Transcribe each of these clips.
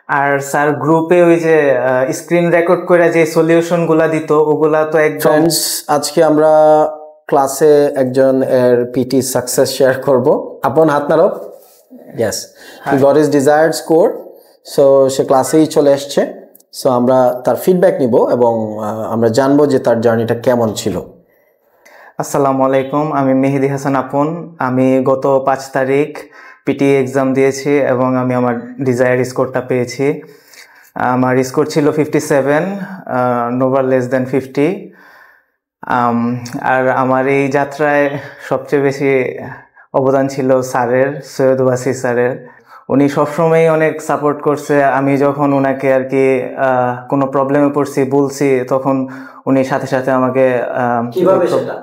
আর sir গ্রুপে ওই যে স্ক্রিন রেকর্ড করে যে সলিউশন গুলা দিত ওগুলা তো একদম। ফ্রেন্ডস, আজকে আমরা ক্লাসে একজন এর পিটি সাকসেস শেয়ার করব। আপন হাত নাড়ো। Yes, he got his desired score. So সে ক্লাসেই চলে আসছে। সো আমরা তার ফিডব্যাক নিব এবং আমরা জানবো যে তার জার্নিটা কেমন ছিল। আসসালামু আলাইকুম, আমি মেহেদি হাসান আপন। আমি গত 5 তারিখ পিটি এক্সাম দিয়েছি এবং আমি আমার ডিজায়ার স্কোরটা পেয়েছি। আমার স্কোর ছিল 57, নোভার লেস দেন 50। আর আমার এই যাত্রায় সবচেয়ে বেশি অবদান ছিল স্যারের, সৈয়দ ওয়াসি স্যারের। উনি সবসময় অনেক সাপোর্ট করছে। আমি যখন ওনাকে আর কি কোনো প্রবলেমে পড়ছি বলছি, তখন উনি সাথে সাথে আমাকে কিভাবে সেটা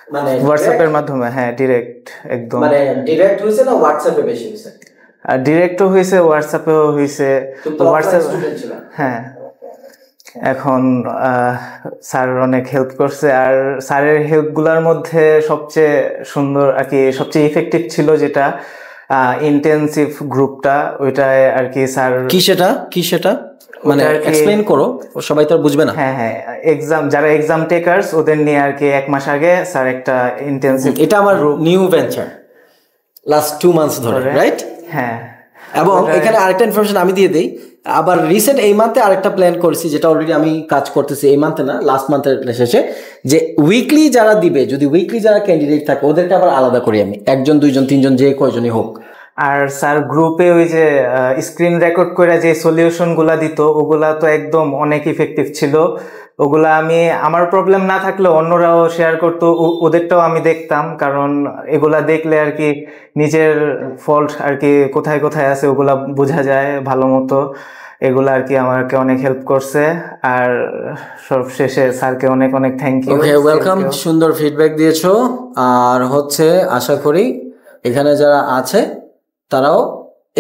মানে হোয়াটসঅ্যাপের মাধ্যমে, হ্যাঁ ডিরেক্ট, একদম মানে ডিরেক্ট হইছে না হোয়াটসঅ্যাপে বেশি হইছে? ডিরেক্টও হয়েছে, হোয়াটসঅ্যাপেও হয়েছে। হোয়াটসঅ্যাপ, হ্যাঁ। এখন স্যার অনেক হেল্প করছে। আর স্যারের হেল্পগুলোর মধ্যে সবচেয়ে সুন্দর আর কি, সবচেয়ে ইফেক্টিভ ছিল যেটা ইন্টেনসিভ গ্রুপটা, ওইটায় আর কি স্যার। কি সেটা মানে এক্সপ্লেইন করো, সবাই তো বুঝবে না। হ্যাঁ হ্যাঁ, এক্সাম যারা এক্সাম টেকার্স ওদের নিয়ে আর কি 1 মাস আগে স্যার একটা ইন্টেনসিভ। এটা আমার নিউ ভেঞ্চার, লাস্ট 2 মান্থস ধরে, রাইট? হ্যাঁ। এবং এখানে আরেকটা ইনফরমেশন আমি দিয়ে দেই। আবার রিসেন্ট এই মান্থে আরেকটা প্ল্যান করছি, যেটা অলরেডি আমি কাজ করতেছি। এই মান্থে না, লাস্ট মান্থের শেষে, যে উইকলি যারা দিবে, যদি উইকলি যারা ক্যান্ডিডেট থাকে ওদেরকে আবার আলাদা করি আমি, 1 জন 2 জন 3 জন যে কয়জনই হোক। আর স্যার গ্রুপে ওই যে স্ক্রিন রেকর্ড করে যে সলিউশন গুলা দিত ওগুলা তো একদম অনেক ইফেক্টিভ ছিল। ওগুলা আমি, আমার প্রবলেম না থাকলেও অন্যরাও শেয়ার করতো, ওদেরটাও আমি দেখতাম। কারণ এগুলা দেখলে আর কি নিজের ফল্ট আর কি কোথায় কোথায় আছে ওগুলা বোঝা যায় ভালো মতো। এগুলা আর কি আমাকে অনেক হেল্প করছে। আর সবশেষে স্যারকে অনেক অনেক থ্যাংক ইউ। Okay, welcome. সুন্দর ফিডব্যাক দিয়েছো। আর হচ্ছে আশা করি এখানে যারা আছে তারাও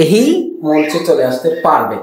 এই মঞ্চে চলে আসতে পারবে।